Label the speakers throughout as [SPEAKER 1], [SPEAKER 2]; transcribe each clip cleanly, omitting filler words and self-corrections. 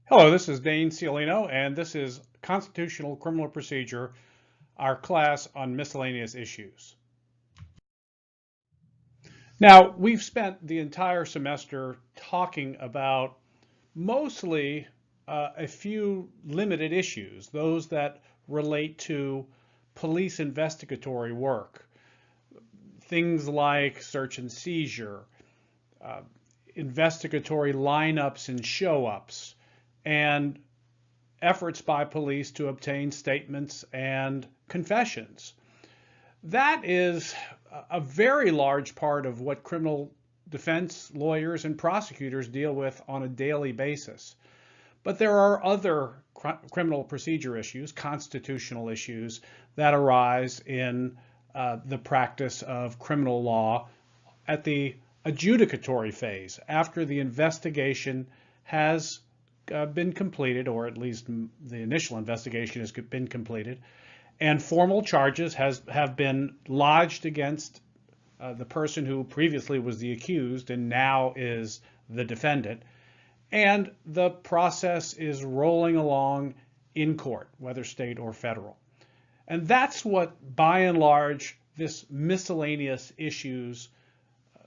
[SPEAKER 1] Hello, this is Dane Cialino, and this is Constitutional Criminal Procedure, our class on miscellaneous issues. Now, we've spent the entire semester talking about mostly a few limited issues, those that relate to police investigatory work, things like search and seizure, uh, investigatory lineups and show-ups, and efforts by police to obtain statements and confessions. That is a very large part of what criminal defense lawyers and prosecutors deal with on a daily basis. But there are other criminal procedure issues, constitutional issues, that arise in the practice of criminal law at the adjudicatory phase, after the investigation has been completed, or at least the initial investigation has been completed, and formal charges have been lodged against the person who previously was the accused and now is the defendant. And the process is rolling along in court, whether state or federal. And that's what, by and large, this miscellaneous issues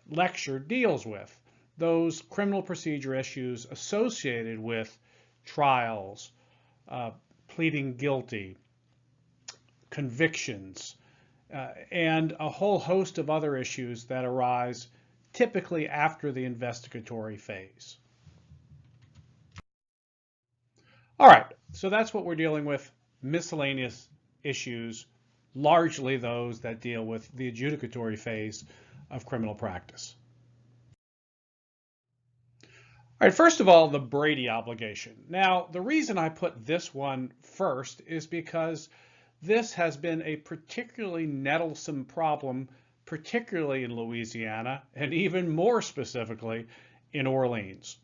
[SPEAKER 1] lecture deals with. Those criminal procedure issues associated with trials, pleading guilty, convictions, and a whole host of other issues that arise typically after the investigatory phase. All right, so that's what we're dealing with, miscellaneous issues, largely those that deal with the adjudicatory phase of criminal practice. All right, first of all, the Brady obligation. Now, the reason I put this one first is because this has been a particularly nettlesome problem, particularly in Louisiana, and even more specifically in Orleans.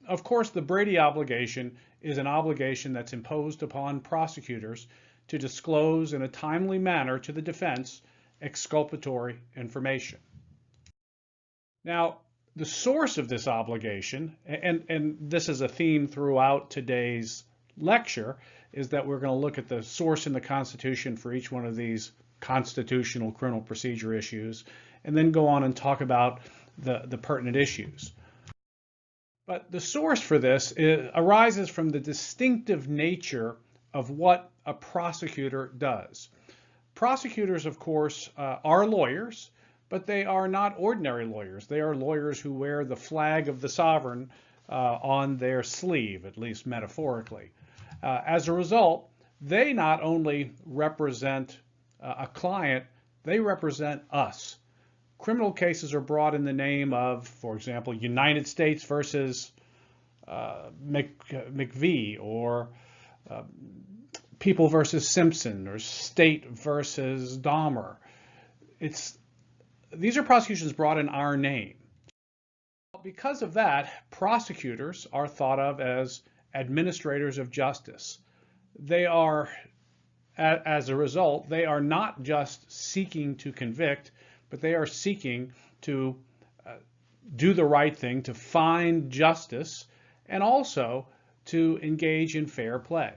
[SPEAKER 1] Of course, the Brady obligation is an obligation that's imposed upon prosecutors to disclose in a timely manner to the defense exculpatory information. Now, the source of this obligation, and this is a theme throughout today's lecture, is that we're going to look at the source in the Constitution for each one of these constitutional criminal procedure issues, and then go on and talk about the pertinent issues. But the source for this arises from the distinctive nature of what a prosecutor does. Prosecutors, of course, are lawyers, but they are not ordinary lawyers. They are lawyers who wear the flag of the sovereign on their sleeve, at least metaphorically. As a result, they not only represent a client, they represent us. Criminal cases are brought in the name of, for example, United States versus McVie, or People versus Simpson, or State versus Dahmer. These are prosecutions brought in our name. Because of that, prosecutors are thought of as administrators of justice. They are, as a result, they are not just seeking to convict, but they are seeking to do the right thing, to find justice, and also to engage in fair play.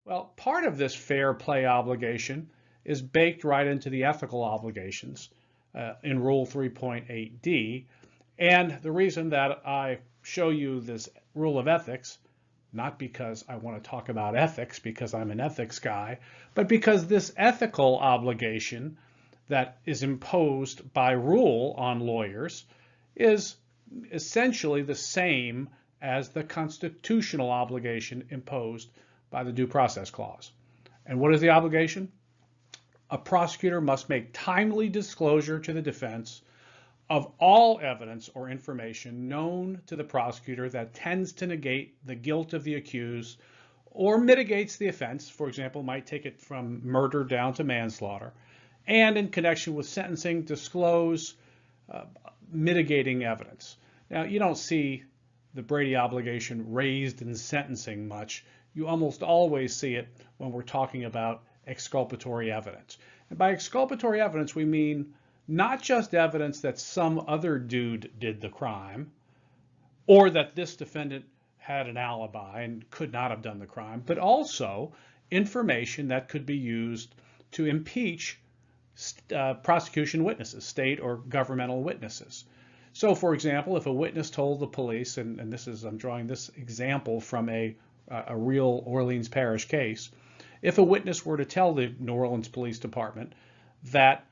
[SPEAKER 1] Well, part of this fair play obligation is baked right into the ethical obligations in Rule 3.8D. And the reason that I show you this rule of ethics, not because I want to talk about ethics because I'm an ethics guy, but because this ethical obligation that is imposed by rule on lawyers is essentially the same as the constitutional obligation imposed by the Due Process Clause. And what is the obligation? A prosecutor must make timely disclosure to the defense of all evidence or information known to the prosecutor that tends to negate the guilt of the accused or mitigates the offense, for example, might take it from murder down to manslaughter, and in connection with sentencing, disclose mitigating evidence. Now, you don't see the Brady obligation raised in sentencing much. You almost always see it when we're talking about exculpatory evidence. And by exculpatory evidence, we mean not just evidence that some other dude did the crime, or that this defendant had an alibi and could not have done the crime, but also information that could be used to impeach prosecution witnesses, state or governmental witnesses. So, for example, if a witness told the police, and I'm drawing this example from a real Orleans Parish case, if a witness were to tell the New Orleans Police Department that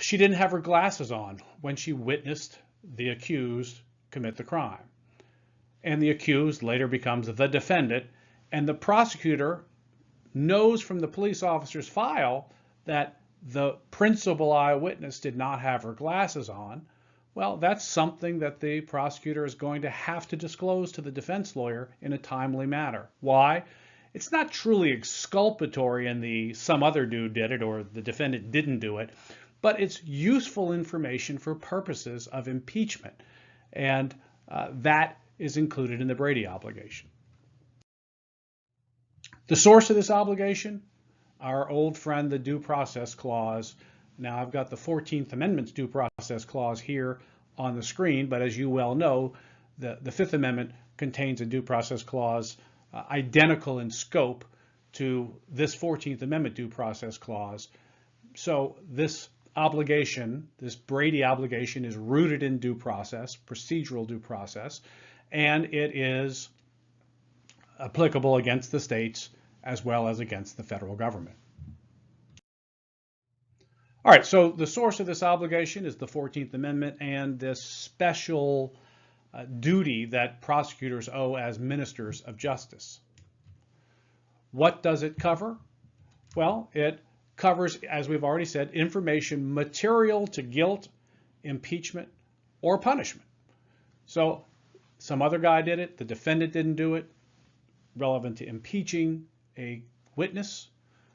[SPEAKER 1] she didn't have her glasses on when she witnessed the accused commit the crime, and the accused later becomes the defendant, and the prosecutor knows from the police officer's file that the principal eyewitness did not have her glasses on, well, that's something that the prosecutor is going to have to disclose to the defense lawyer in a timely manner. Why? It's not truly exculpatory in the some other dude did it or the defendant didn't do it, but it's useful information for purposes of impeachment, and that is included in the Brady obligation. The source of this obligation, our old friend, the Due Process Clause. Now, I've got the 14th Amendment's Due Process Clause here on the screen, but as you well know, the Fifth Amendment contains a Due Process Clause identical in scope to this 14th Amendment Due Process Clause. So this obligation, this Brady obligation, is rooted in due process, procedural due process, and it is applicable against the states as well as against the federal government. All right, so the source of this obligation is the 14th Amendment and this special duty that prosecutors owe as ministers of justice. What does it cover? Well, it covers, as we've already said, information material to guilt, impeachment, or punishment. So some other guy did it, the defendant didn't do it, relevant to impeaching a witness,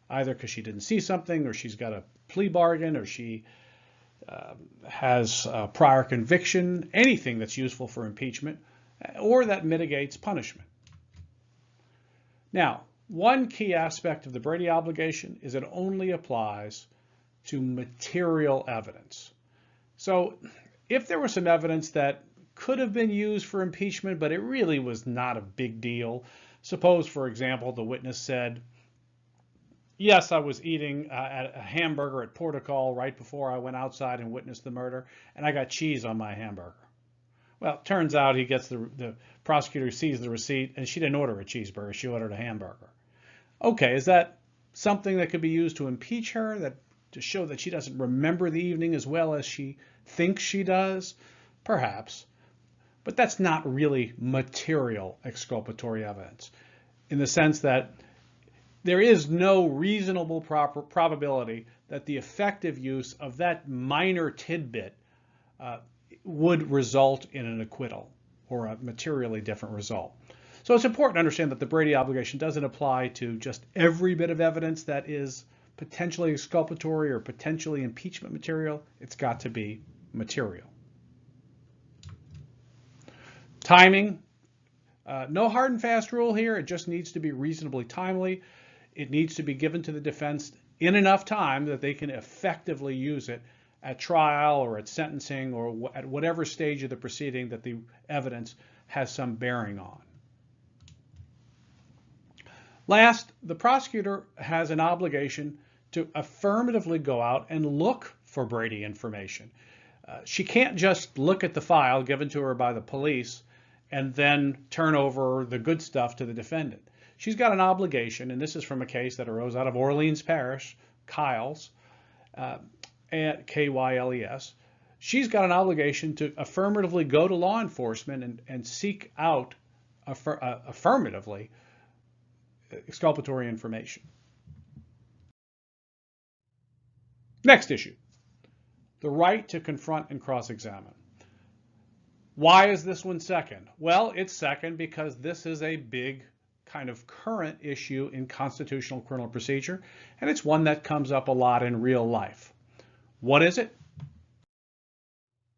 [SPEAKER 1] either because she didn't see something, or she's got a plea bargain, or she has a prior conviction, anything that's useful for impeachment, or that mitigates punishment. Now, one key aspect of the Brady obligation is it only applies to material evidence. So if there was some evidence that could have been used for impeachment, but it really was not a big deal, suppose, for example, the witness said, yes, I was eating a hamburger at Portugal right before I went outside and witnessed the murder, and I got cheese on my hamburger. Well, it turns out he gets the prosecutor sees the receipt, and she didn't order a cheeseburger, she ordered a hamburger. Okay, is that something that could be used to impeach her, to show that she doesn't remember the evening as well as she thinks she does? Perhaps. But that's not really material exculpatory evidence, in the sense that there is no reasonable probability that the effective use of that minor tidbit would result in an acquittal or a materially different result. So it's important to understand that the Brady obligation doesn't apply to just every bit of evidence that is potentially exculpatory or potentially impeachment material. It's got to be material. Timing. No hard and fast rule here. It just needs to be reasonably timely. It needs to be given to the defense in enough time that they can effectively use it at trial or at sentencing or at whatever stage of the proceeding that the evidence has some bearing on. Last, the prosecutor has an obligation to affirmatively go out and look for Brady information. She can't just look at the file given to her by the police and then turn over the good stuff to the defendant. She's got an obligation, and this is from a case that arose out of Orleans Parish, Kyles, at Kyles. She's got an obligation to affirmatively go to law enforcement and seek out affirmatively exculpatory information. Next issue, the right to confront and cross-examine. Why is this one second? Well, it's second because this is a big kind of current issue in constitutional criminal procedure, and it's one that comes up a lot in real life. What is it?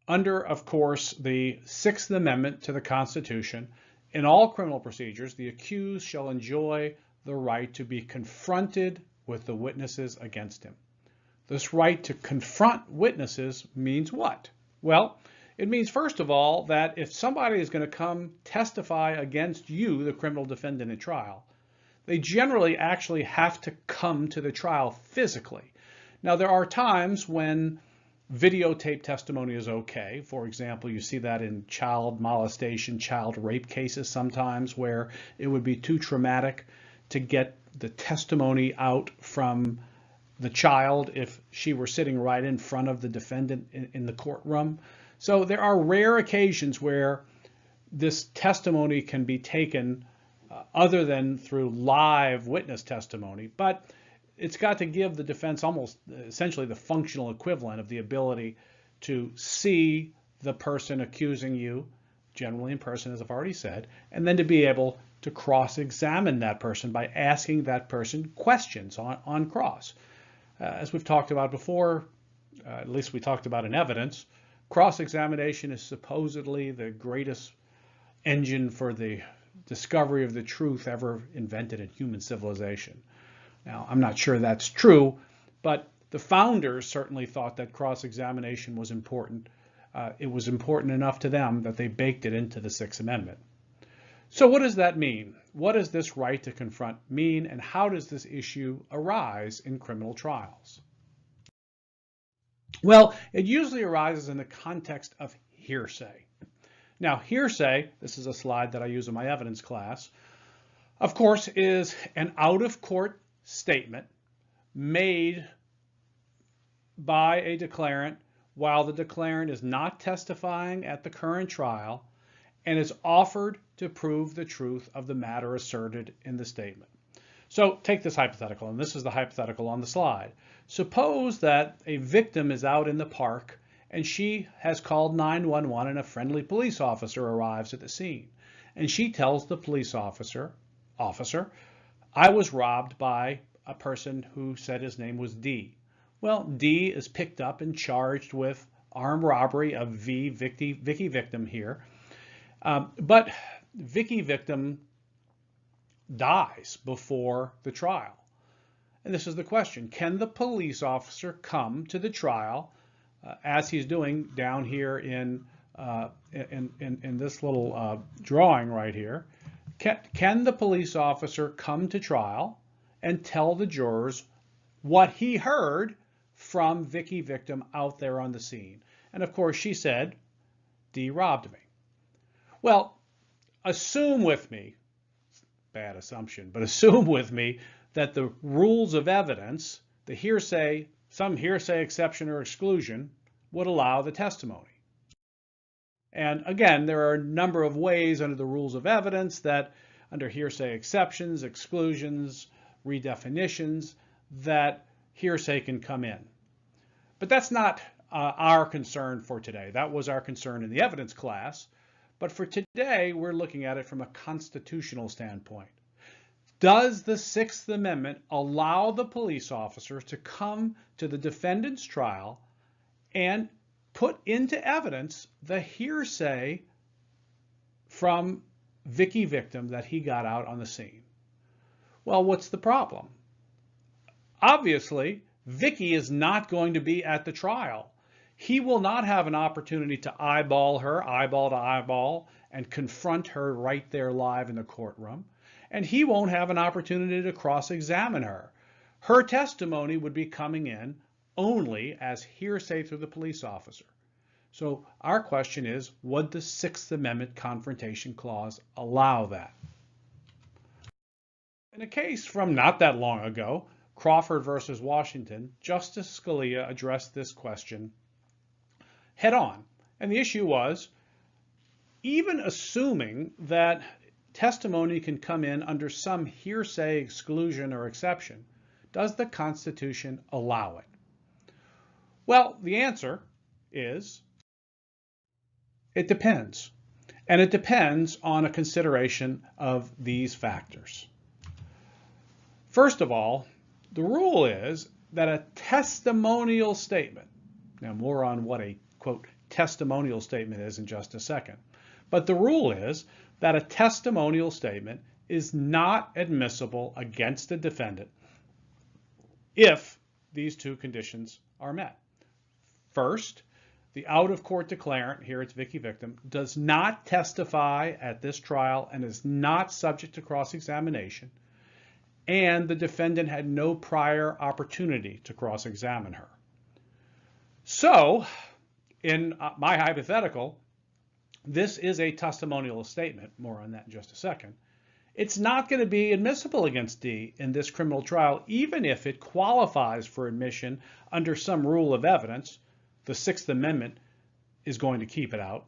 [SPEAKER 1] Under, of course, the Sixth Amendment to the Constitution, in all criminal procedures, the accused shall enjoy the right to be confronted with the witnesses against him. This right to confront witnesses means what? Well, It means, first of all, that if somebody is going to come testify against you, the criminal defendant in trial, they generally actually have to come to the trial physically. Now, there are times when videotape testimony is okay. For example, you see that in child molestation, child rape cases sometimes, where it would be too traumatic to get the testimony out from the child if she were sitting right in front of the defendant in the courtroom. So there are rare occasions where this testimony can be taken other than through live witness testimony, but it's got to give the defense almost essentially the functional equivalent of the ability to see the person accusing you, generally in person, as I've already said, and then to be able to cross-examine that person by asking that person questions on cross. As we've talked about before, at least we talked about in evidence, cross-examination is supposedly the greatest engine for the discovery of the truth ever invented in human civilization. Now, I'm not sure that's true, but the founders certainly thought that cross-examination was important. It was important enough to them that they baked it into the Sixth Amendment. So what does that mean? What does this right to confront mean, and how does this issue arise in criminal trials? Well, it usually arises in the context of hearsay. Now, hearsay, this is a slide that I use in my evidence class, of course, is an out-of-court statement made by a declarant while the declarant is not testifying at the current trial and is offered to prove the truth of the matter asserted in the statement. So take this hypothetical, and this is the hypothetical on the slide. Suppose that a victim is out in the park and she has called 911 and a friendly police officer arrives at the scene. And she tells the police officer, I was robbed by a person who said his name was D. Well, D is picked up and charged with armed robbery of Vicky victim here. But Vicky victim dies before the trial. And this is the question. Can the police officer come to the trial as he's doing down here in this little drawing right here? Can the police officer come to trial and tell the jurors what he heard from Vicky victim out there on the scene? And of course she said, D robbed me. Well, assume with me, bad assumption, but assume with me that the rules of evidence, the hearsay, some hearsay exception or exclusion, would allow the testimony. And again, there are a number of ways under the rules of evidence that under hearsay exceptions, exclusions, redefinitions, that hearsay can come in. But that's not our concern for today. That was our concern in the evidence class. But for today, we're looking at it from a constitutional standpoint. Does the Sixth Amendment allow the police officer to come to the defendant's trial and put into evidence the hearsay from Vicky victim that he got out on the scene? Well, what's the problem? Obviously, Vicky is not going to be at the trial. He will not have an opportunity to eyeball her, eyeball to eyeball, and confront her right there live in the courtroom. And he won't have an opportunity to cross-examine her. Her testimony would be coming in only as hearsay through the police officer. So our question is, would the Sixth Amendment Confrontation Clause allow that? In a case from not that long ago, Crawford versus Washington, Justice Scalia addressed this question head on. And the issue was, even assuming that testimony can come in under some hearsay exclusion or exception, does the Constitution allow it? Well, the answer is it depends. And it depends on a consideration of these factors. First of all, the rule is that a testimonial statement, now more on what a, quote, testimonial statement is in just a second, but the rule is that a testimonial statement is not admissible against a defendant if these two conditions are met. First, the out-of-court declarant, here it's Vicky Victim, does not testify at this trial and is not subject to cross-examination, and the defendant had no prior opportunity to cross-examine her. So, in my hypothetical, this is a testimonial statement. More on that in just a second. It's not going to be admissible against D in this criminal trial, even if it qualifies for admission under some rule of evidence. The Sixth Amendment is going to keep it out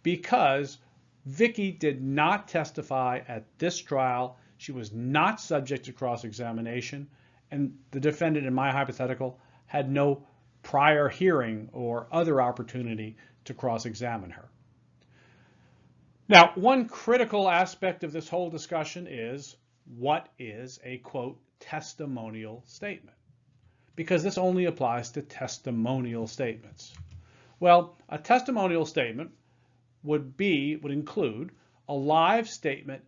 [SPEAKER 1] because Vicky did not testify at this trial. She was not subject to cross-examination, and the defendant, in my hypothetical, had no prior hearing or other opportunity to cross-examine her. Now, one critical aspect of this whole discussion is, what is a, quote, testimonial statement? Because this only applies to testimonial statements. Well, a testimonial statement would include a live statement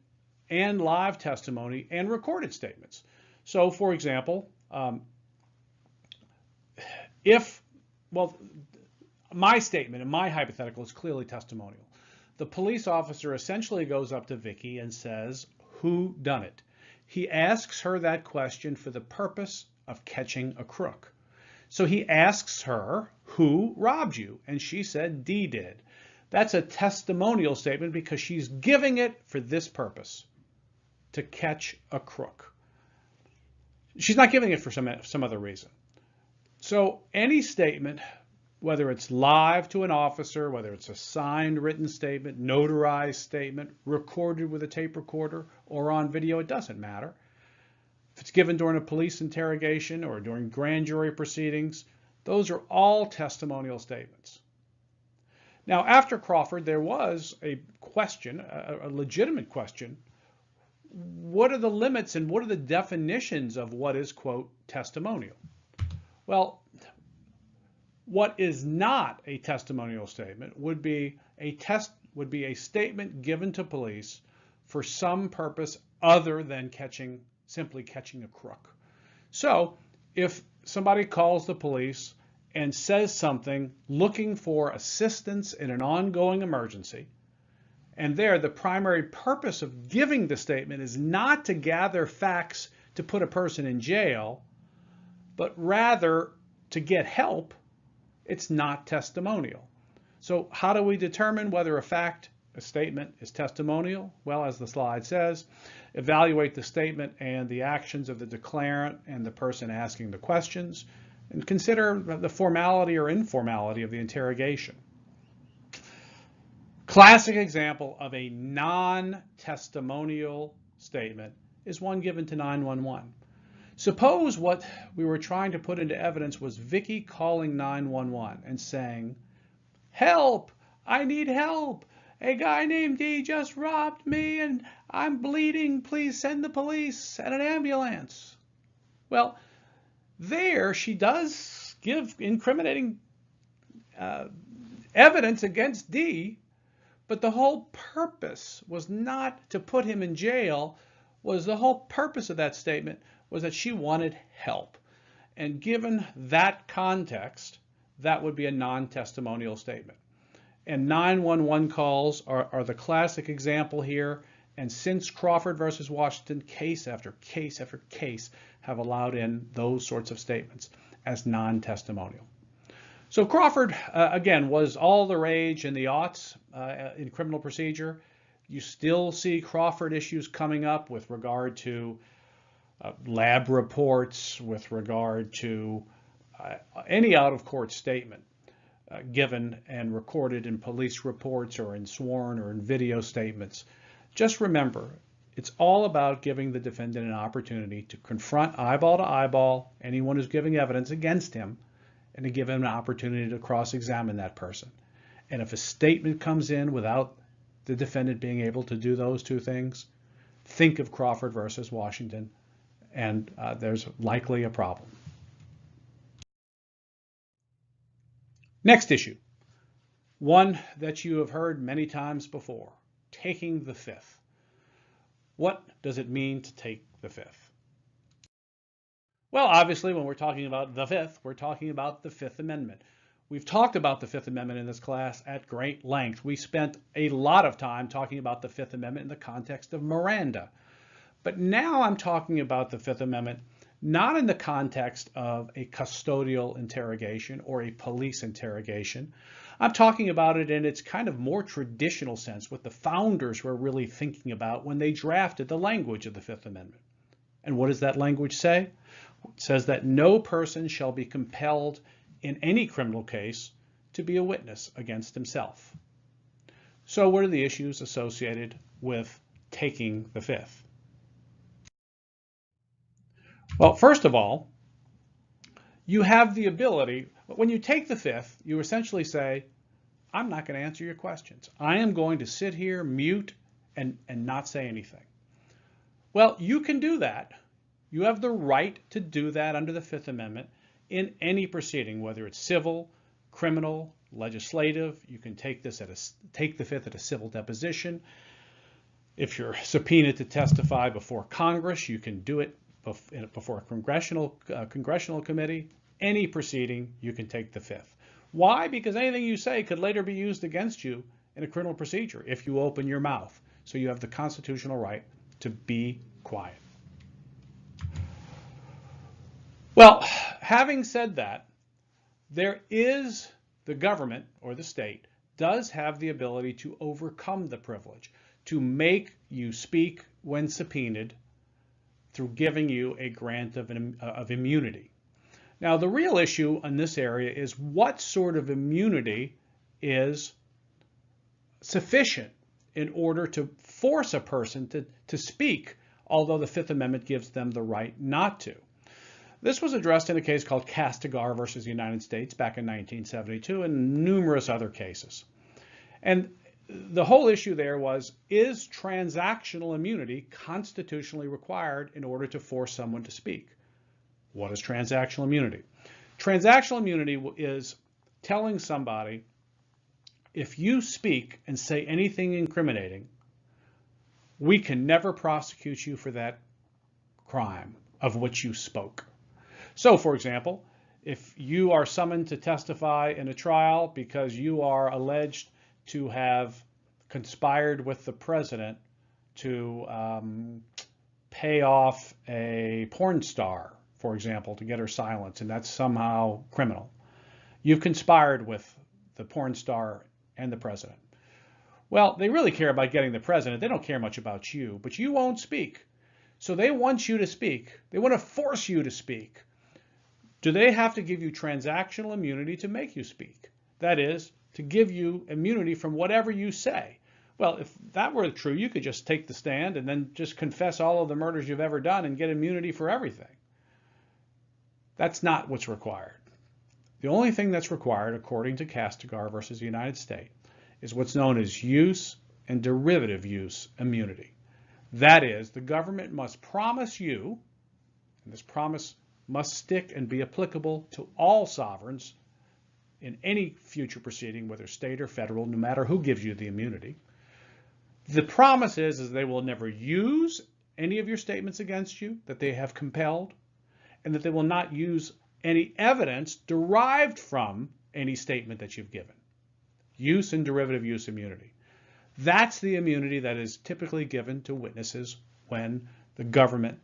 [SPEAKER 1] and live testimony and recorded statements. So, for example, my statement in my hypothetical is clearly testimonial. The police officer essentially goes up to Vicky and says, "Who done it?" He asks her that question for the purpose of catching a crook. So he asks her, "Who robbed you?" And she said, "D did." That's a testimonial statement because she's giving it for this purpose, to catch a crook. She's not giving it for some other reason. So any statement, whether it's live to an officer, whether it's a signed written statement, notarized statement, recorded with a tape recorder, or on video, it doesn't matter. If it's given during a police interrogation or during grand jury proceedings, those are all testimonial statements. Now, after Crawford, there was a question, a legitimate question. What are the limits and what are the definitions of what is, quote, testimonial? Well, what is not a testimonial statement would be a statement given to police for some purpose other than simply catching a crook. So if somebody calls the police and says something looking for assistance in an ongoing emergency, and there the primary purpose of giving the statement is not to gather facts to put a person in jail, but rather to get help, it's not testimonial. So how do we determine whether a statement is testimonial? Well, as the slide says, evaluate the statement and the actions of the declarant and the person asking the questions, and consider the formality or informality of the interrogation. Classic example of a non-testimonial statement is one given to 911. Suppose what we were trying to put into evidence was Vicky calling 911 and saying, "Help! I need help! A guy named D just robbed me and I'm bleeding. Please send the police and an ambulance." Well, there she does give incriminating evidence against D, but the whole purpose was not to put him in jail. The whole purpose of that statement was that she wanted help. And given that context, that would be a non-testimonial statement. And 911 calls are the classic example here. And since Crawford versus Washington, case after case after case have allowed in those sorts of statements as non-testimonial. So Crawford, again, was all the rage in the aughts in criminal procedure. You still see Crawford issues coming up with regard to lab reports, with regard to any out-of-court statement given and recorded in police reports or in sworn or in video statements. Just remember, it's all about giving the defendant an opportunity to confront eyeball to eyeball anyone who's giving evidence against him, and to give him an opportunity to cross-examine that person. And if a statement comes in without the defendant being able to do those two things, think of Crawford versus Washington, and there's likely a problem. Next issue, one that you have heard many times before, taking the fifth. What does it mean to take the fifth? Well, obviously, when we're talking about the fifth, we're talking about the Fifth Amendment, We've talked about the Fifth Amendment in this class at great length. We spent a lot of time talking about the Fifth Amendment in the context of Miranda. But now I'm talking about the Fifth Amendment not in the context of a custodial interrogation or a police interrogation. I'm talking about it in its kind of more traditional sense, what the founders were really thinking about when they drafted the language of the Fifth Amendment. And what does that language say? It says that no person shall be compelled in any criminal case to be a witness against himself. So what are the issues associated with taking the Fifth? Well, first of all, you have the ability, when you take the Fifth, you essentially say, I'm not going to answer your questions. I am going to sit here, mute, and not say anything. Well, you can do that. You have the right to do that under the Fifth Amendment in any proceeding, whether it's civil, criminal, legislative. You can take the Fifth at a civil deposition. If you're subpoenaed to testify before Congress, you can do it before a congressional committee. Any proceeding, you can take the Fifth. Why? Because anything you say could later be used against you in a criminal procedure if you open your mouth. So you have the constitutional right to be quiet. Well, having said that, the government or the state does have the ability to overcome the privilege, to make you speak when subpoenaed through giving you a grant of immunity. Now, the real issue in this area is what sort of immunity is sufficient in order to force a person to speak, although the Fifth Amendment gives them the right not to. This was addressed in a case called Castigar versus the United States back in 1972 and numerous other cases. And the whole issue there was, is transactional immunity constitutionally required in order to force someone to speak? What is transactional immunity? Transactional immunity is telling somebody, if you speak and say anything incriminating, we can never prosecute you for that crime of which you spoke. So, for example, if you are summoned to testify in a trial because you are alleged to have conspired with the president to pay off a porn star, for example, to get her silence, and that's somehow criminal. You've conspired with the porn star and the president. Well, they really care about getting the president. They don't care much about you, but you won't speak. So they want you to speak. They want to force you to speak. Do they have to give you transactional immunity to make you speak? That is, to give you immunity from whatever you say. Well, if that were true, you could just take the stand and then just confess all of the murders you've ever done and get immunity for everything. That's not what's required. The only thing that's required, according to Castigar versus the United States, is what's known as use and derivative use immunity. That is, the government must promise you, and this promise must stick and be applicable to all sovereigns in any future proceeding, whether state or federal, no matter who gives you the immunity. The promise is they will never use any of your statements against you that they have compelled, and that they will not use any evidence derived from any statement that you've given. Use and derivative use immunity. That's the immunity that is typically given to witnesses when the government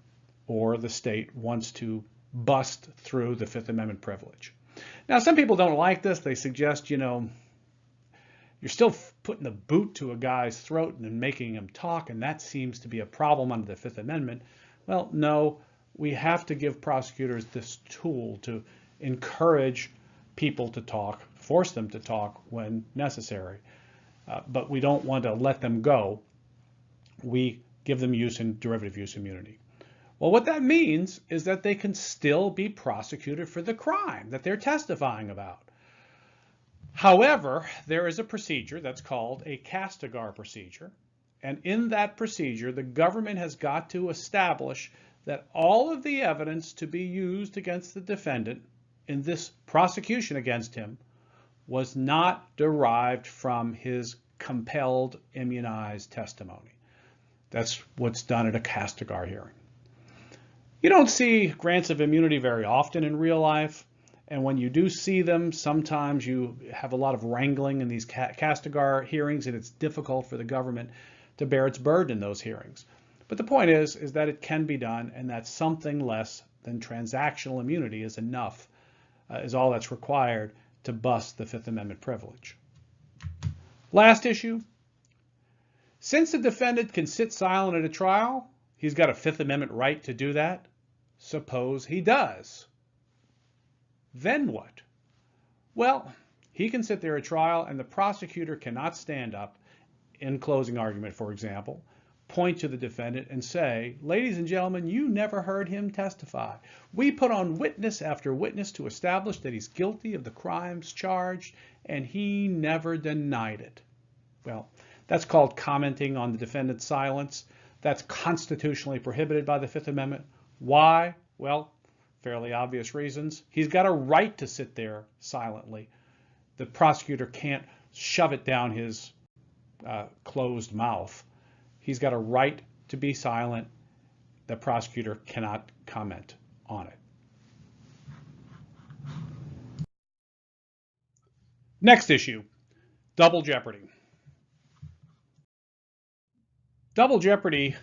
[SPEAKER 1] or the state wants to bust through the Fifth Amendment privilege. Now, some people don't like this. They suggest, you're still putting the boot to a guy's throat and making him talk, and that seems to be a problem under the Fifth Amendment. Well, no, we have to give prosecutors this tool to encourage people to talk, force them to talk when necessary. But we don't want to let them go. We give them use and derivative use immunity. Well, what that means is that they can still be prosecuted for the crime that they're testifying about. However, there is a procedure that's called a Castigar procedure. And in that procedure, the government has got to establish that all of the evidence to be used against the defendant in this prosecution against him was not derived from his compelled immunized testimony. That's what's done at a Castigar hearing. You don't see grants of immunity very often in real life, And when you do see them, sometimes you have a lot of wrangling in these castigar hearings, and it's difficult for the government to bear its burden in those hearings. But the point is that it can be done, and that something less than transactional immunity is enough, is all that's required to bust the Fifth Amendment privilege. Last issue. Since the defendant can sit silent at a trial, he's got a Fifth Amendment right to do that. Suppose he does. Then what? Well, he can sit there at trial and the prosecutor cannot stand up in closing argument, for example, point to the defendant and say, ladies and gentlemen, you never heard him testify. We put on witness after witness to establish that he's guilty of the crimes charged, and he never denied it. Well, that's called commenting on the defendant's silence. That's constitutionally prohibited by the Fifth Amendment. Why? Well, fairly obvious reasons. He's got a right to sit there silently. The prosecutor can't shove it down his closed mouth. He's got a right to be silent. The prosecutor cannot comment on it. Next issue, double jeopardy. Double jeopardy,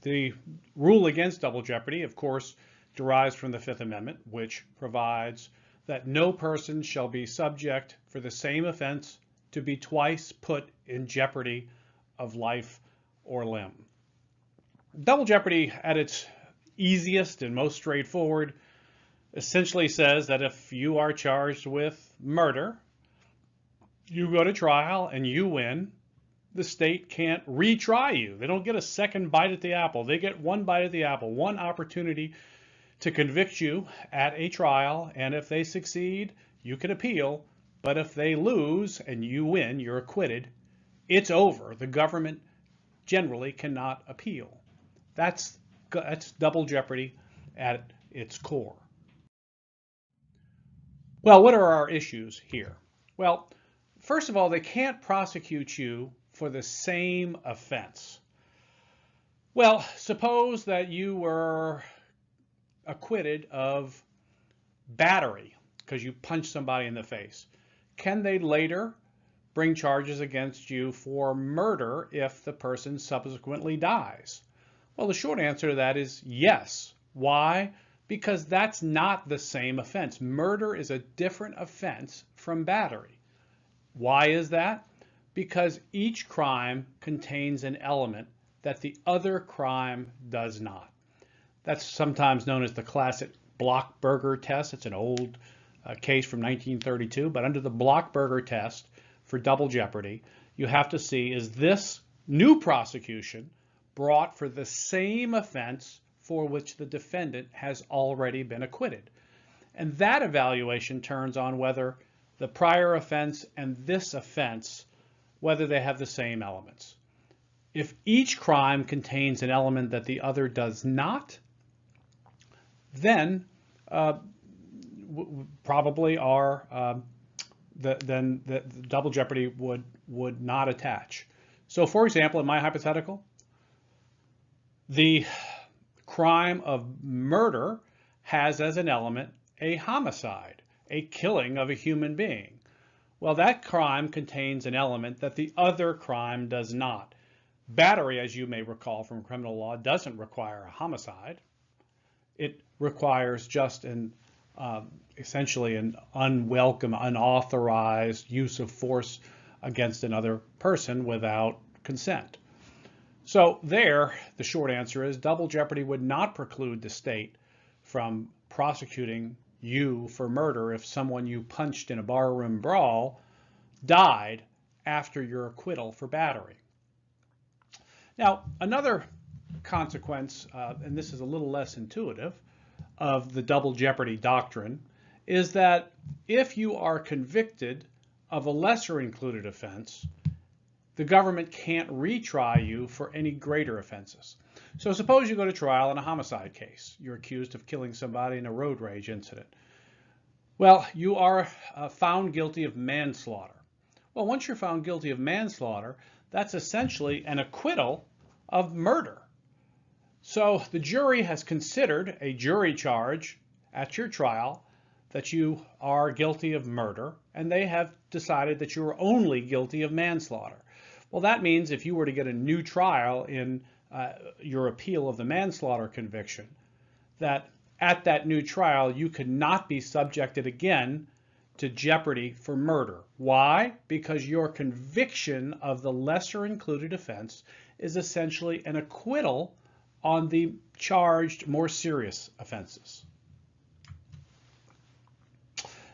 [SPEAKER 1] the rule against double jeopardy, of course, derives from the Fifth Amendment, which provides that no person shall be subject for the same offense to be twice put in jeopardy of life or limb. Double jeopardy, at its easiest and most straightforward, essentially says that if you are charged with murder, you go to trial and you win, the state can't retry you. They don't get a second bite at the apple. They get one bite at the apple, one opportunity to convict you at a trial, and if they succeed, you can appeal, but if they lose and you win, you're acquitted, it's over. The government generally cannot appeal. That's double jeopardy at its core. Well, what are our issues here? Well, first of all, they can't prosecute you for the same offense. Well, suppose that you were acquitted of battery because you punched somebody in the face. Can they later bring charges against you for murder if the person subsequently dies? Well, the short answer to that is yes. Why? Because that's not the same offense. Murder is a different offense from battery. Why is that? Because each crime contains an element that the other crime does not. That's sometimes known as the classic Blockberger test. It's an old case from 1932, but under the Blockberger test for double jeopardy, you have to see, is this new prosecution brought for the same offense for which the defendant has already been acquitted? And that evaluation turns on whether the prior offense and this offense, whether they have the same elements. If each crime contains an element that the other does not, then probably the double jeopardy would not attach. So, for example, in my hypothetical, the crime of murder has as an element a homicide, a killing of a human being. Well, that crime contains an element that the other crime does not. Battery, as you may recall from criminal law, doesn't require a homicide. It requires just essentially an unwelcome, unauthorized use of force against another person without consent. So there, the short answer is double jeopardy would not preclude the state from prosecuting you for murder if someone you punched in a barroom brawl died after your acquittal for battery. Now, another consequence, and this is a little less intuitive, of the double jeopardy doctrine is that if you are convicted of a lesser included offense, the government can't retry you for any greater offenses. So suppose you go to trial in a homicide case. You're accused of killing somebody in a road rage incident. Well, you are found guilty of manslaughter. Well, once you're found guilty of manslaughter, that's essentially an acquittal of murder. So the jury has considered a jury charge at your trial that you are guilty of murder, and they have decided that you are only guilty of manslaughter. Well, that means if you were to get a new trial in your appeal of the manslaughter conviction, that at that new trial you could not be subjected again to jeopardy for murder. Why? Because your conviction of the lesser included offense is essentially an acquittal on the charged more serious offenses.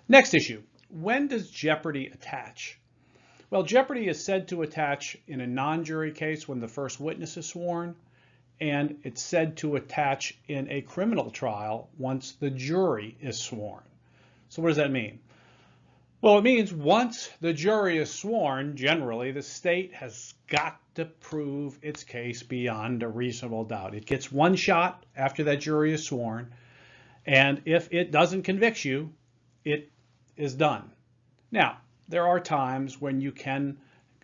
[SPEAKER 1] Next issue, when does jeopardy attach? Well, jeopardy is said to attach in a non-jury case when the first witness is sworn, and it's said to attach in a criminal trial once the jury is sworn. So what does that mean? Well, it means once the jury is sworn, generally, the state has got to prove its case beyond a reasonable doubt. It gets one shot after that jury is sworn, and if it doesn't convict you, it is done. Now, there are times when you can,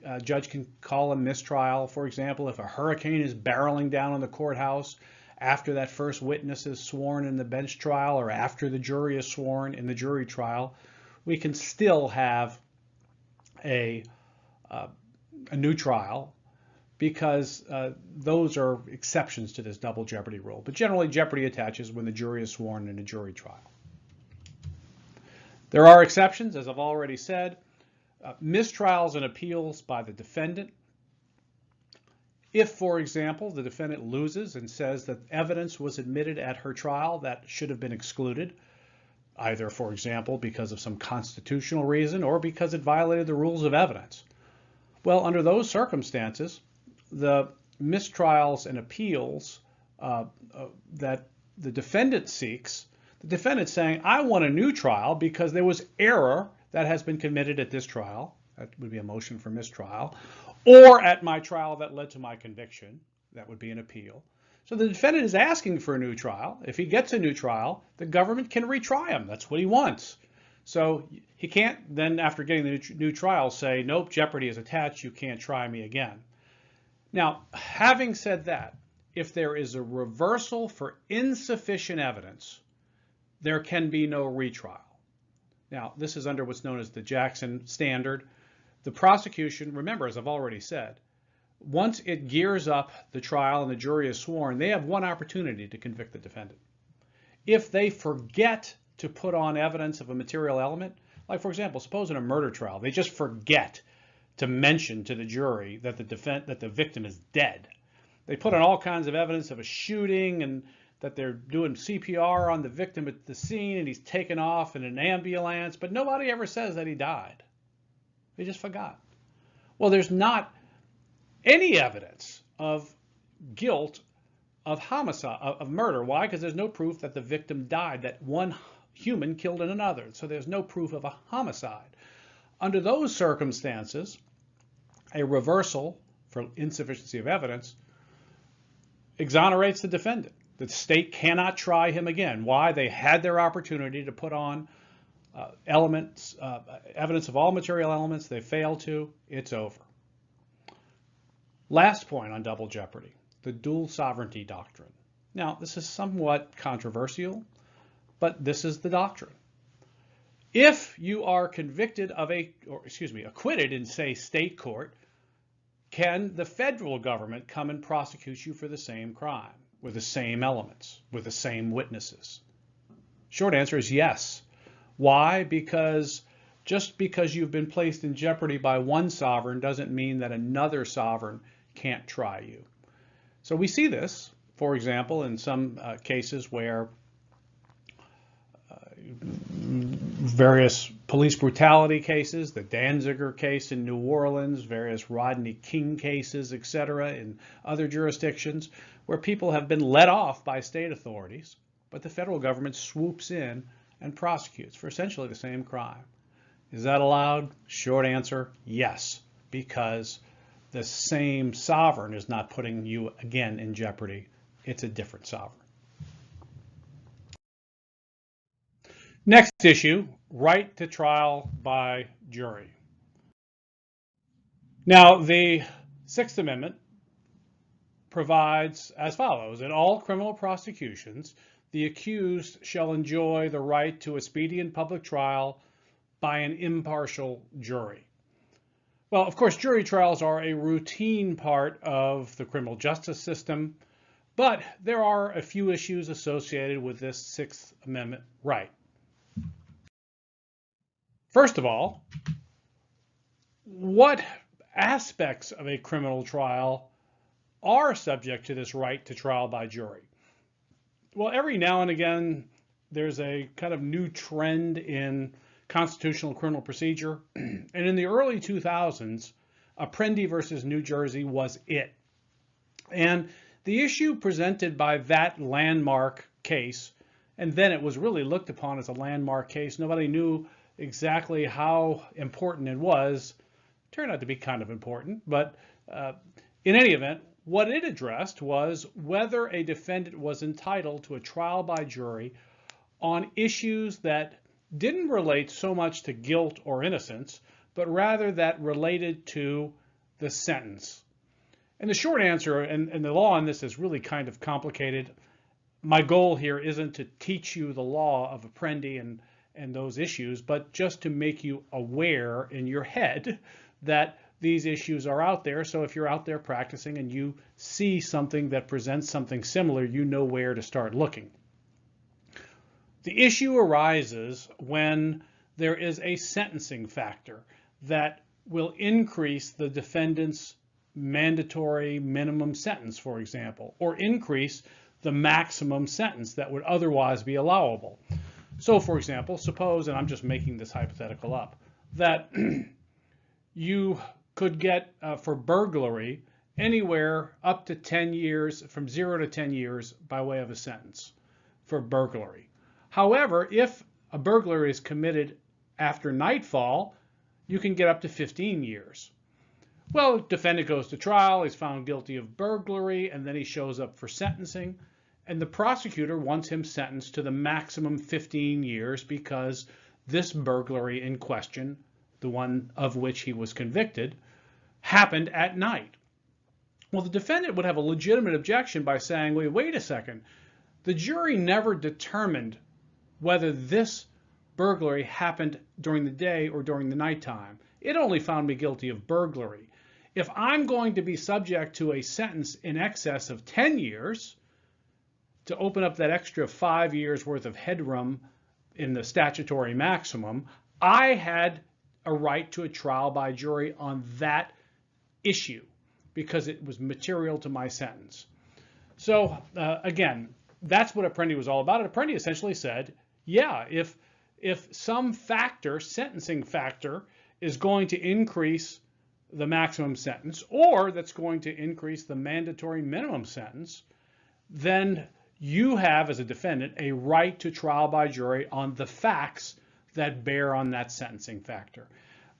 [SPEAKER 1] a judge can call a mistrial. For example, if a hurricane is barreling down on the courthouse after that first witness is sworn in the bench trial or after the jury is sworn in the jury trial, we can still have a new trial because those are exceptions to this double jeopardy rule. But generally, jeopardy attaches when the jury is sworn in a jury trial. There are exceptions, as I've already said. Mistrials and appeals by the defendant. If, for example, the defendant loses and says that evidence was admitted at her trial that should have been excluded, either, for example, because of some constitutional reason or because it violated the rules of evidence. Well, under those circumstances, the mistrials and appeals that the defendant seeks, the defendant saying, I want a new trial because there was error that has been committed at this trial, that would be a motion for mistrial, or at my trial that led to my conviction, that would be an appeal. So the defendant is asking for a new trial. If he gets a new trial, the government can retry him. That's what he wants. So he can't then, after getting the new trial, say, nope, jeopardy is attached, you can't try me again. Now, having said that, if there is a reversal for insufficient evidence, there can be no retrial. Now, this is under what's known as the Jackson standard. The prosecution, remember, as I've already said, once it gears up the trial and the jury is sworn, they have one opportunity to convict the defendant. If they forget to put on evidence of a material element, like, for example, suppose in a murder trial, they just forget to mention to the jury that the victim is dead. They put on all kinds of evidence of a shooting and that they're doing CPR on the victim at the scene and he's taken off in an ambulance, but nobody ever says that he died. They just forgot. Well, there's not any evidence of guilt of homicide, of murder. Why? Because there's no proof that the victim died, that one human killed another. So there's no proof of a homicide. Under those circumstances, a reversal for insufficiency of evidence exonerates the defendant. The state cannot try him again. Why? They had their opportunity to put on evidence of all material elements. They failed to. It's over. Last point on double jeopardy, the dual sovereignty doctrine. Now, this is somewhat controversial, but this is the doctrine. If you are convicted of acquitted in, say, state court, can the federal government come and prosecute you for the same crime, with the same elements, with the same witnesses? Short answer is yes. Why? Because just because you've been placed in jeopardy by one sovereign doesn't mean that another sovereign can't try you. So we see this, for example, in some cases where various police brutality cases, the Danziger case in New Orleans, various Rodney King cases, etc., in other jurisdictions, where people have been let off by state authorities, but the federal government swoops in and prosecutes for essentially the same crime. Is that allowed? Short answer, yes, because the same sovereign is not putting you again in jeopardy. It's a different sovereign. Next issue, right to trial by jury. Now, the Sixth Amendment provides as follows: in all criminal prosecutions, the accused shall enjoy the right to a speedy and public trial by an impartial jury. Well, of course, jury trials are a routine part of the criminal justice system, but there are a few issues associated with this Sixth Amendment right. First of all, what aspects of a criminal trial are subject to this right to trial by jury? Well, every now and again, there's a kind of new trend in constitutional criminal procedure. And in the early 2000s, Apprendi versus New Jersey was it. And the issue presented by that landmark case, and then it was really looked upon as a landmark case. Nobody knew exactly how important it was. It turned out to be kind of important, but in any event, what it addressed was whether a defendant was entitled to a trial by jury on issues that didn't relate so much to guilt or innocence, but rather that related to the sentence. And the short answer, and the law on this is really kind of complicated. My goal here isn't to teach you the law of Apprendi and those issues, but just to make you aware in your head that these issues are out there. So if you're out there practicing and you see something that presents something similar, you know where to start looking. The issue arises when there is a sentencing factor that will increase the defendant's mandatory minimum sentence, for example, or increase the maximum sentence that would otherwise be allowable. So, for example, suppose, and I'm just making this hypothetical up, that you could get for burglary anywhere up to 10 years, from 0 to 10 years by way of a sentence for burglary. However, if a burglary is committed after nightfall, you can get up to 15 years. Well, defendant goes to trial, he's found guilty of burglary, and then he shows up for sentencing, and the prosecutor wants him sentenced to the maximum 15 years because this burglary in question, the one of which he was convicted, happened at night. Well, the defendant would have a legitimate objection by saying, wait a second, the jury never determined whether this burglary happened during the day or during the nighttime. It only found me guilty of burglary. If I'm going to be subject to a sentence in excess of 10 years, to open up that extra 5 years worth of headroom in the statutory maximum, I had a right to a trial by jury on that issue because it was material to my sentence. So again, that's what Apprendi was all about. Apprendi essentially said, yeah, if some factor, sentencing factor, is going to increase the maximum sentence, or that's going to increase the mandatory minimum sentence, then you have, as a defendant, a right to trial by jury on the facts that bear on that sentencing factor.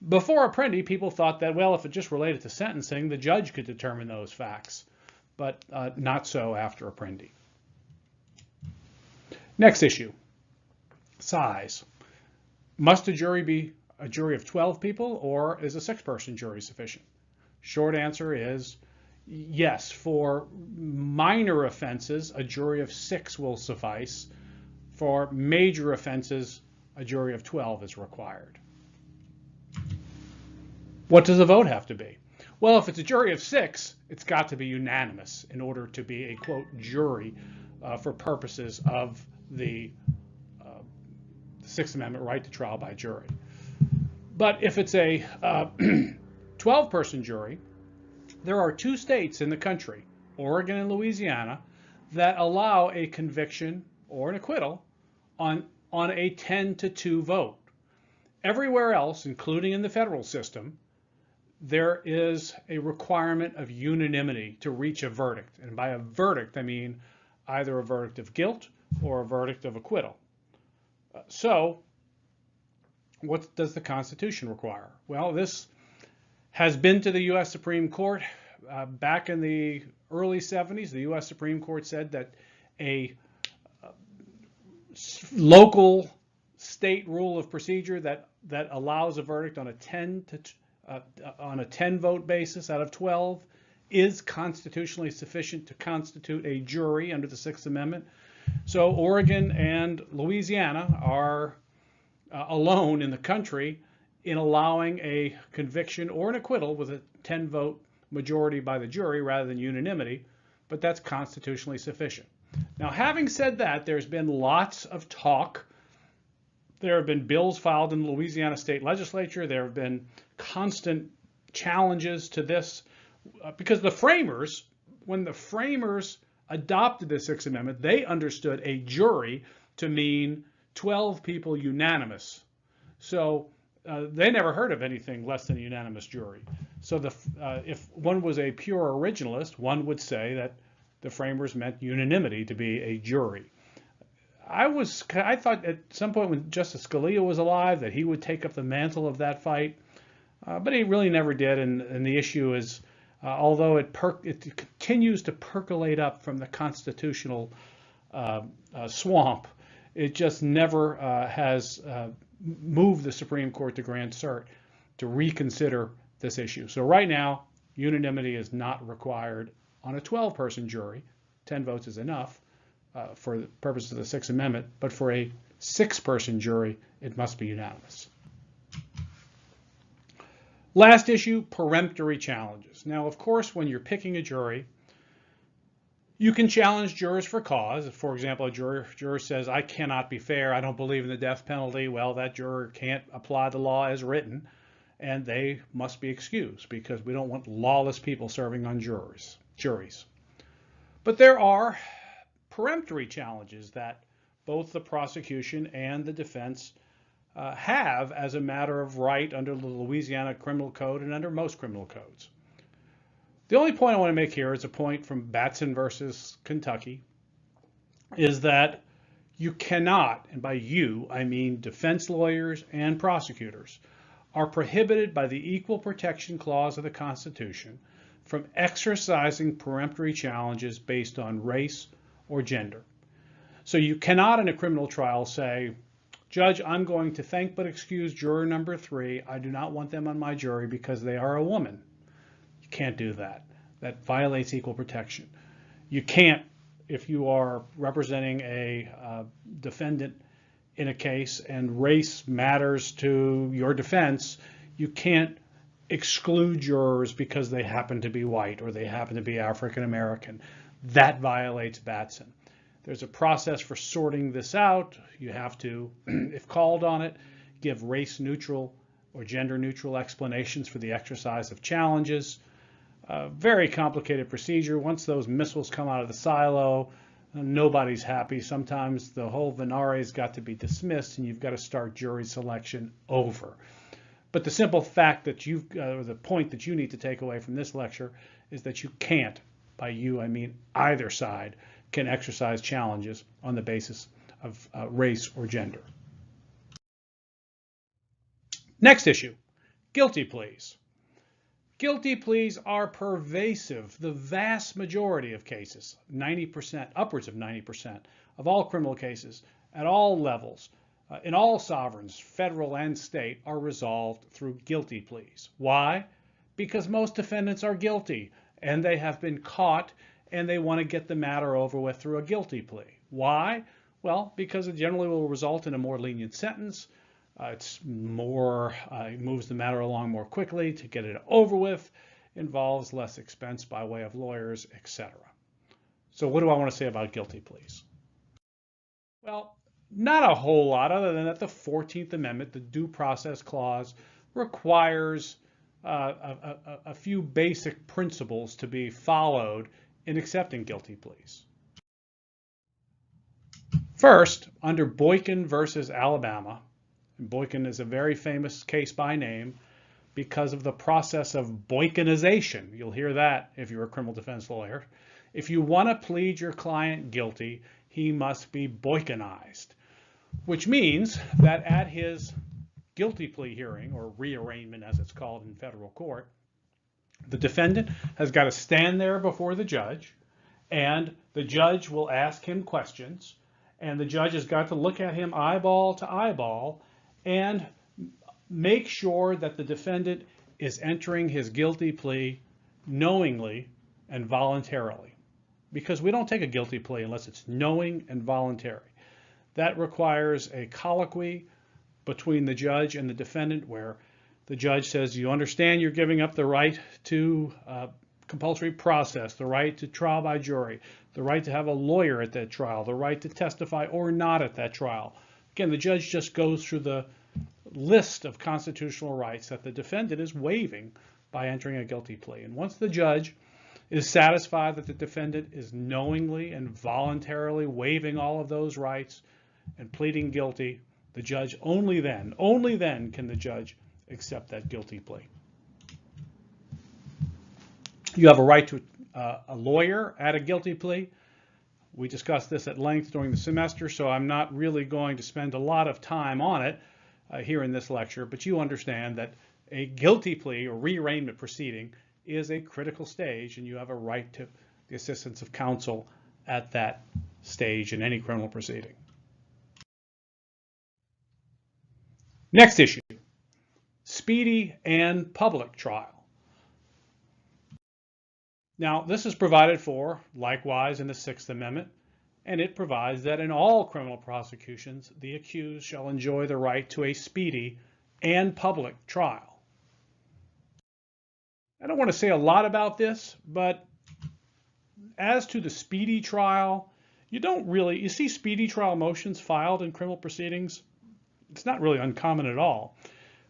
[SPEAKER 1] Before Apprendi, people thought that, well, if it just related to sentencing, the judge could determine those facts, but not so after Apprendi. Next issue, size. Must a jury be a jury of 12 people, or is a 6-person jury sufficient? Short answer is yes. For minor offenses, a jury of 6 will suffice. For major offenses, a jury of 12 is required. What does the vote have to be? Well, if it's a jury of 6, it's got to be unanimous in order to be a, quote, jury for purposes of the Sixth Amendment right to trial by jury. But if it's a 12-person jury, there are 2 states in the country, Oregon and Louisiana, that allow a conviction or an acquittal on a 10-2 vote. Everywhere else, including in the federal system, there is a requirement of unanimity to reach a verdict. And by a verdict, I mean either a verdict of guilt or a verdict of acquittal. So, what does the Constitution require? Well, this has been to the U.S. Supreme Court. Back in the early 70s, the U.S. Supreme Court said that a local state rule of procedure that allows a verdict on a 10 vote basis out of 12 is constitutionally sufficient to constitute a jury under the Sixth Amendment. So Oregon and Louisiana are alone in the country in allowing a conviction or an acquittal with a 10-vote majority by the jury rather than unanimity, but that's constitutionally sufficient. Now, having said that, there's been lots of talk. There have been bills filed in the Louisiana state legislature. There have been constant challenges to this because the framers, when the framers adopted the Sixth Amendment, they understood a jury to mean 12 people unanimous. So they never heard of anything less than a unanimous jury. So if one was a pure originalist, one would say that the framers meant unanimity to be a jury. I thought at some point when Justice Scalia was alive that he would take up the mantle of that fight, but he really never did. And the issue is, although it continues to percolate up from the constitutional swamp, it just never has moved the Supreme Court to grant cert to reconsider this issue. So right now, unanimity is not required on a 12-person jury. 10 votes is enough for the purposes of the Sixth Amendment, but for a 6-person jury, it must be unanimous. Last issue, peremptory challenges. Now, of course, when you're picking a jury, you can challenge jurors for cause. For example, a juror says, I cannot be fair, I don't believe in the death penalty. Well, that juror can't apply the law as written, and they must be excused because we don't want lawless people serving on juries. But there are peremptory challenges that both the prosecution and the defense have as a matter of right under the Louisiana Criminal Code and under most criminal codes. The only point I want to make here is a point from Batson versus Kentucky, is that you cannot, and by you, I mean defense lawyers and prosecutors, are prohibited by the Equal Protection Clause of the Constitution from exercising peremptory challenges based on race or gender. So you cannot in a criminal trial say, Judge, I'm going to thank but excuse juror number 3. I do not want them on my jury because they are a woman. You can't do that. That violates equal protection. You can't, if you are representing a defendant in a case and race matters to your defense, you can't exclude jurors because they happen to be white or they happen to be African American. That violates Batson. There's a process for sorting this out. You have to, if called on it, give race neutral or gender neutral explanations for the exercise of challenges. Very complicated procedure. Once those missiles come out of the silo, nobody's happy. Sometimes the whole venare's got to be dismissed and you've got to start jury selection over. But the simple fact that the point that you need to take away from this lecture is that you can't, by you I mean either side, can exercise challenges on the basis of race or gender. Next issue, guilty pleas. Guilty pleas are pervasive. The vast majority of cases, 90%, upwards of 90% of all criminal cases at all levels, in all sovereigns, federal and state, are resolved through guilty pleas. Why? Because most defendants are guilty and they have been caught and they want to get the matter over with through a guilty plea. Why? Well, because it generally will result in a more lenient sentence. It moves the matter along more quickly to get it over with, involves less expense by way of lawyers, etc. So what do I want to say about guilty pleas? Well, not a whole lot other than that the 14th Amendment, the Due Process Clause, requires a few basic principles to be followed in accepting guilty pleas. First, under Boykin versus Alabama, and Boykin is a very famous case by name because of the process of Boykinization. You'll hear that if you're a criminal defense lawyer. If you want to plead your client guilty, he must be Boykinized, which means that at his guilty plea hearing, or rearraignment as it's called in federal court, the defendant has got to stand there before the judge, and the judge will ask him questions, and the judge has got to look at him eyeball to eyeball and make sure that the defendant is entering his guilty plea knowingly and voluntarily. because we don't take a guilty plea unless it's knowing and voluntary. That requires a colloquy between the judge and the defendant where the judge says, you understand you're giving up the right to compulsory process, the right to trial by jury, the right to have a lawyer at that trial, the right to testify or not at that trial. Again, the judge just goes through the list of constitutional rights that the defendant is waiving by entering a guilty plea. And once the judge is satisfied that the defendant is knowingly and voluntarily waiving all of those rights and pleading guilty, the judge only then can the judge accept that guilty plea. You have a right to a lawyer at a guilty plea. We discussed this at length during the semester, so I'm not really going to spend a lot of time on it here in this lecture, but you understand that a guilty plea or rearrangement proceeding is a critical stage, and you have a right to the assistance of counsel at that stage in any criminal proceeding. Next issue, speedy and public trial. Now, this is provided for, likewise, in the Sixth Amendment, and it provides that in all criminal prosecutions, the accused shall enjoy the right to a speedy and public trial. I don't want to say a lot about this, but as to the speedy trial, you see speedy trial motions filed in criminal proceedings. It's not really uncommon at all,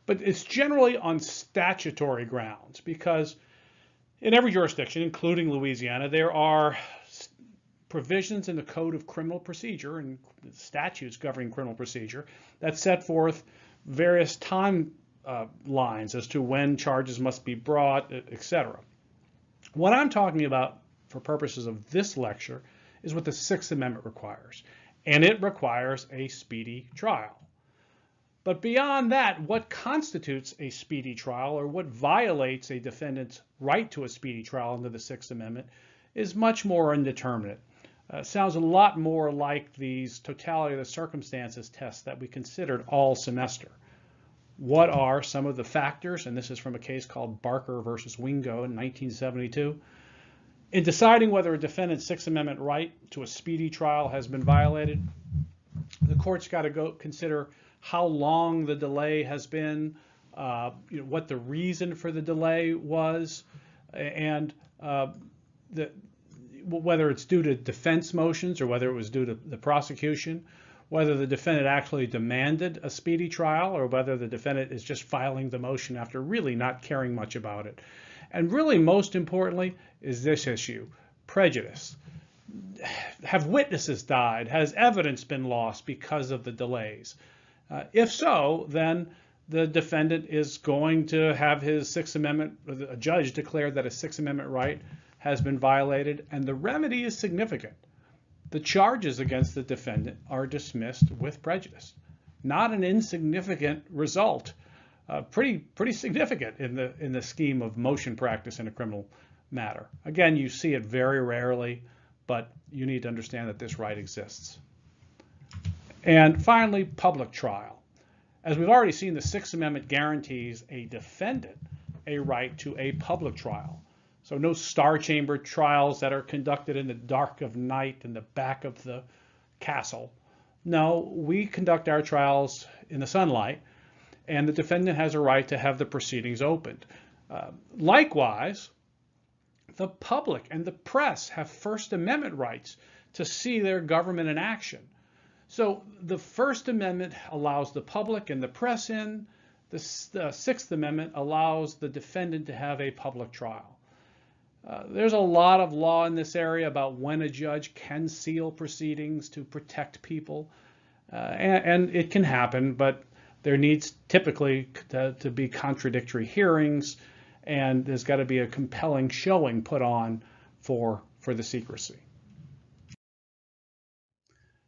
[SPEAKER 1] but it's generally on statutory grounds because in every jurisdiction, including Louisiana, there are provisions in the Code of Criminal Procedure and statutes governing criminal procedure that set forth various time lines as to when charges must be brought, etc. What I'm talking about for purposes of this lecture is what the Sixth Amendment requires, and it requires a speedy trial. But beyond that, what constitutes a speedy trial or what violates a defendant's right to a speedy trial under the Sixth Amendment is much more indeterminate. Sounds a lot more like these totality of the circumstances tests that we considered all semester. What are some of the factors, and this is from a case called Barker versus Wingo in 1972, in deciding whether a defendant's Sixth Amendment right to a speedy trial has been violated? The court's got to go consider how long the delay has been, what the reason for the delay was, and whether it's due to defense motions or whether it was due to the prosecution, whether the defendant actually demanded a speedy trial or whether the defendant is just filing the motion after really not caring much about it. And really, most importantly, is this issue, prejudice. Have witnesses died? Has evidence been lost because of the delays? If so, then the defendant is going to have his Sixth Amendment, a judge declare that a Sixth Amendment right has been violated, and the remedy is significant. The charges against the defendant are dismissed with prejudice. Not an insignificant result, pretty significant in the scheme of motion practice in a criminal matter. Again, you see it very rarely, but you need to understand that this right exists. And finally, public trial. As we've already seen, the Sixth Amendment guarantees a defendant a right to a public trial. So no star chamber trials that are conducted in the dark of night in the back of the castle. No, we conduct our trials in the sunlight, and the defendant has a right to have the proceedings opened. Likewise, the public and the press have First Amendment rights to see their government in action. So the First Amendment allows the public and the press in. The Sixth Amendment allows the defendant to have a public trial. There's a lot of law in this area about when a judge can seal proceedings to protect people, and it can happen, but there needs typically to be contradictory hearings, and there's got to be a compelling showing put on for the secrecy.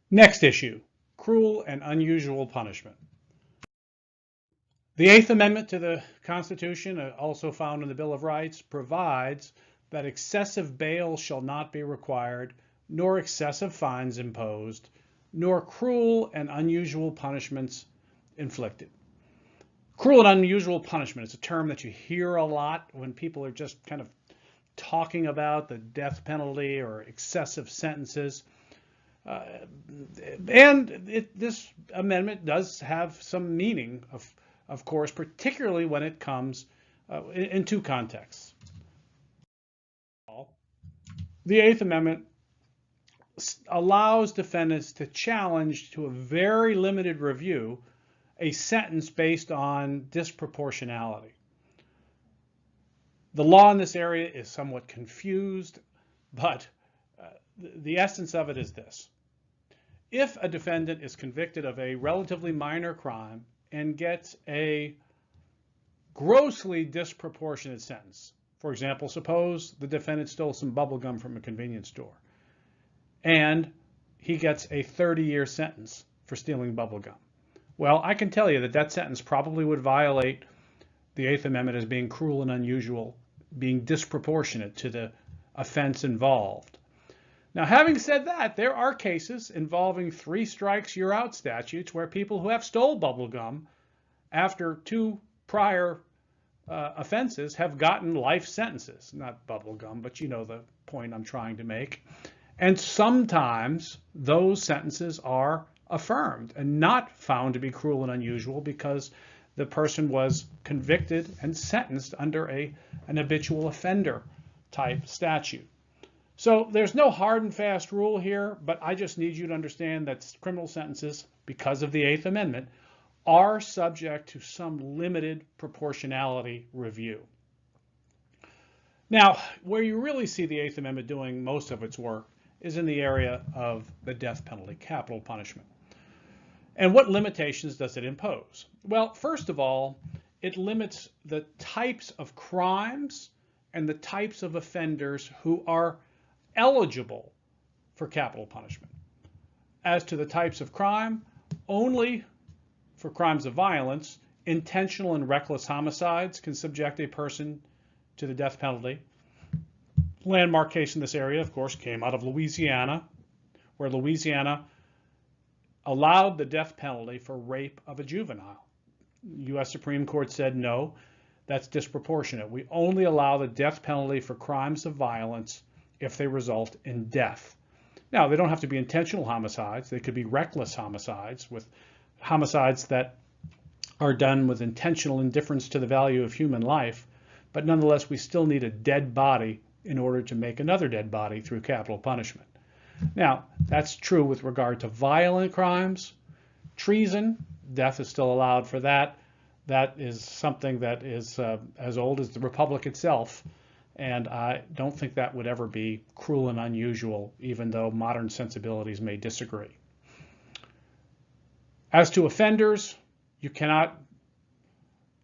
[SPEAKER 1] Next issue, cruel and unusual punishment. The Eighth Amendment to the Constitution, also found in the Bill of Rights, provides that excessive bail shall not be required, nor excessive fines imposed, nor cruel and unusual punishments inflicted. Cruel and unusual punishment is a term that you hear a lot when people are just kind of talking about the death penalty or excessive sentences. This amendment does have some meaning, of course, particularly when it comes in two contexts. The Eighth Amendment allows defendants to challenge to a very limited review a sentence based on disproportionality. The law in this area is somewhat confused, but the essence of it is this. If a defendant is convicted of a relatively minor crime and gets a grossly disproportionate sentence, for example, suppose the defendant stole some bubble gum from a convenience store and he gets a 30-year sentence for stealing bubble gum. Well, I can tell you that that sentence probably would violate the Eighth Amendment as being cruel and unusual, being disproportionate to the offense involved. Now, having said that, there are cases involving 3 strikes, you're out statutes where people who have stole bubble gum after 2 prior offenses have gotten life sentences. Not bubble gum, but you know the point I'm trying to make. And sometimes those sentences are affirmed and not found to be cruel and unusual because the person was convicted and sentenced under an habitual offender type statute. So there's no hard and fast rule here, but I just need you to understand that criminal sentences, because of the Eighth Amendment, are subject to some limited proportionality review. Now, where you really see the Eighth Amendment doing most of its work is in the area of the death penalty, capital punishment. And what limitations does it impose? Well, first of all, it limits the types of crimes and the types of offenders who are eligible for capital punishment. As to the types of crime, only for crimes of violence, intentional and reckless homicides can subject a person to the death penalty. Landmark case in this area, of course, came out of Louisiana, where Louisiana allowed the death penalty for rape of a juvenile. The U.S. Supreme Court said, no, that's disproportionate. We only allow the death penalty for crimes of violence if they result in death. Now, they don't have to be intentional homicides. They could be reckless homicides, with homicides that are done with intentional indifference to the value of human life. But nonetheless, we still need a dead body in order to make another dead body through capital punishment. Now, that's true with regard to violent crimes. Treason, death is still allowed for that. That is something that is as old as the Republic itself. And I don't think that would ever be cruel and unusual, even though modern sensibilities may disagree. As to offenders, you cannot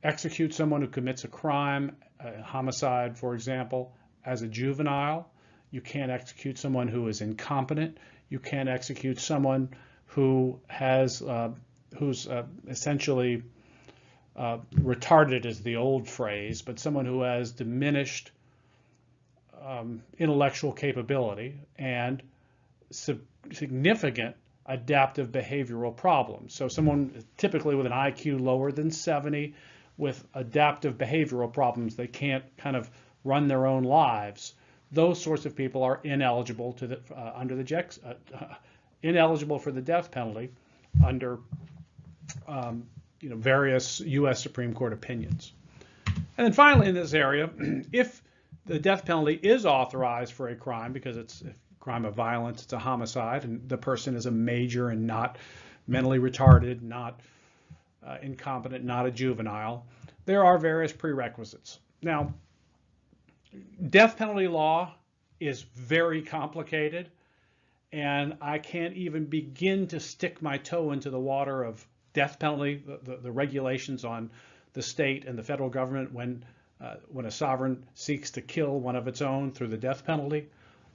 [SPEAKER 1] execute someone who commits a crime, a homicide, for example, as a juvenile. You can't execute someone who is incompetent. You can't execute someone who has, who's essentially retarded is the old phrase, but someone who has diminished intellectual capability and significant adaptive behavioral problems. So someone typically with an IQ lower than 70 with adaptive behavioral problems, they can't kind of run their own lives. Those sorts of people are ineligible to the ineligible for the death penalty under various U.S. Supreme Court opinions. And then finally, in this area, if the death penalty is authorized for a crime because it's a crime of violence, it's a homicide, and the person is a major and not mentally retarded, not incompetent, not a juvenile, there are various prerequisites. Now, death penalty law is very complicated, and I can't even begin to stick my toe into the water of death penalty, the regulations on the state and the federal government when a sovereign seeks to kill one of its own through the death penalty.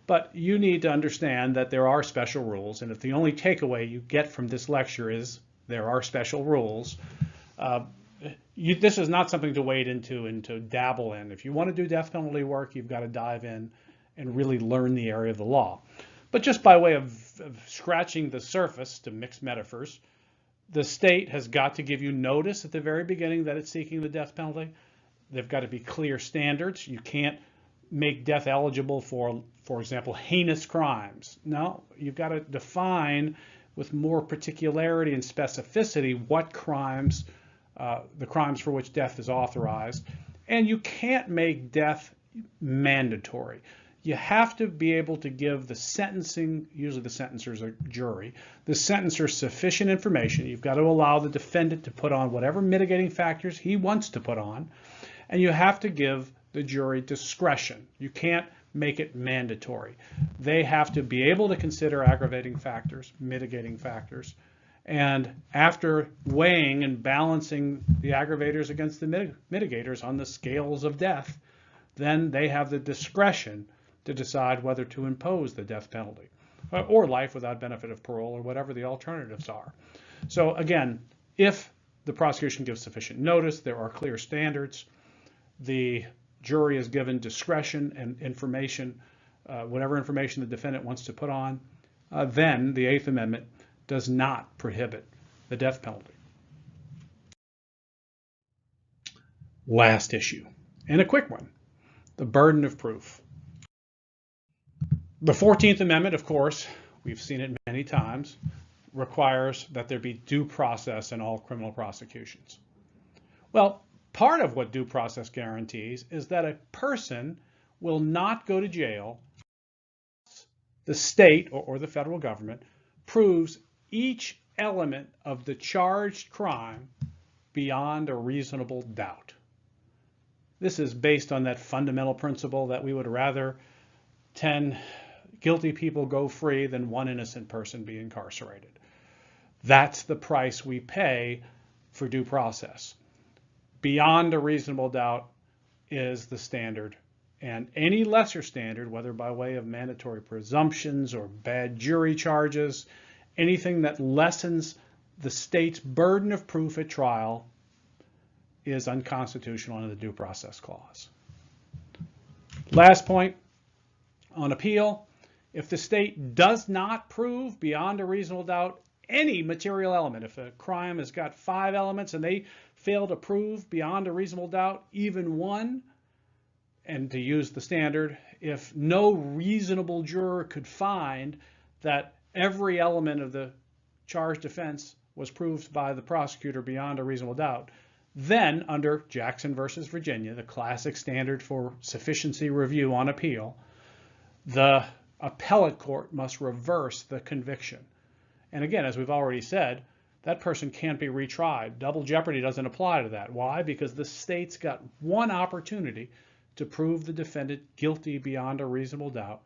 [SPEAKER 1] But you need to understand that there are special rules, and if the only takeaway you get from this lecture is there are special rules, this is not something to wade into and to dabble in. If you want to do death penalty work, you've got to dive in and really learn the area of the law. But just by way of scratching the surface, to mix metaphors, the state has got to give you notice at the very beginning that it's seeking the death penalty. They've got to be clear standards. You can't make death eligible for example, heinous crimes. No, you've got to define with more particularity and specificity what crimes, the crimes for which death is authorized. And you can't make death mandatory. You have to be able to give the sentencing, usually the sentencer's a jury, the sentencer sufficient information. You've got to allow the defendant to put on whatever mitigating factors he wants to put on, and you have to give the jury discretion. You can't make it mandatory. They have to be able to consider aggravating factors, mitigating factors, and after weighing and balancing the aggravators against the mitigators on the scales of death, then they have the discretion to decide whether to impose the death penalty or life without benefit of parole or whatever the alternatives are. So again, if the prosecution gives sufficient notice, there are clear standards, the jury is given discretion and information, whatever information the defendant wants to put on, then the Eighth Amendment does not prohibit the death penalty. Last issue, and a quick one, the burden of proof. The 14th Amendment, of course, we've seen it many times, requires that there be due process in all criminal prosecutions. Well, part of what due process guarantees is that a person will not go to jail unless the state or the federal government proves each element of the charged crime beyond a reasonable doubt. This is based on that fundamental principle that we would rather 10 guilty people go free than one innocent person be incarcerated. That's the price we pay for due process. Beyond a reasonable doubt is the standard, and any lesser standard, whether by way of mandatory presumptions or bad jury charges, anything that lessens the state's burden of proof at trial is unconstitutional under the Due Process Clause. Last point, on appeal, if the state does not prove beyond a reasonable doubt any material element, if a crime has got 5 elements and they fail to prove beyond a reasonable doubt even one, and to use the standard, if no reasonable juror could find that every element of the charged offense was proved by the prosecutor beyond a reasonable doubt, then under Jackson versus Virginia, the classic standard for sufficiency review on appeal, the appellate court must reverse the conviction. And again, as we've already said, that person can't be retried. Double jeopardy doesn't apply to that. Why? Because the state's got one opportunity to prove the defendant guilty beyond a reasonable doubt.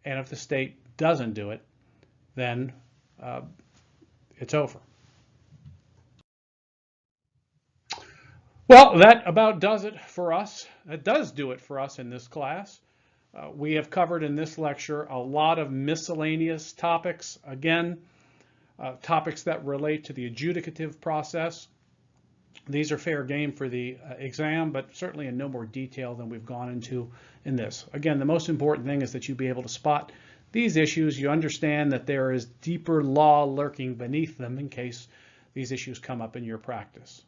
[SPEAKER 1] And if the state doesn't do it, then it's over. Well, that about does it for us. That does do it for us in this class. We have covered in this lecture a lot of miscellaneous topics. Again, topics that relate to the adjudicative process. These are fair game for the exam, but certainly in no more detail than we've gone into in this. Again, the most important thing is that you be able to spot these issues. You understand that there is deeper law lurking beneath them in case these issues come up in your practice.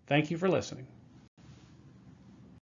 [SPEAKER 1] Thank you for listening.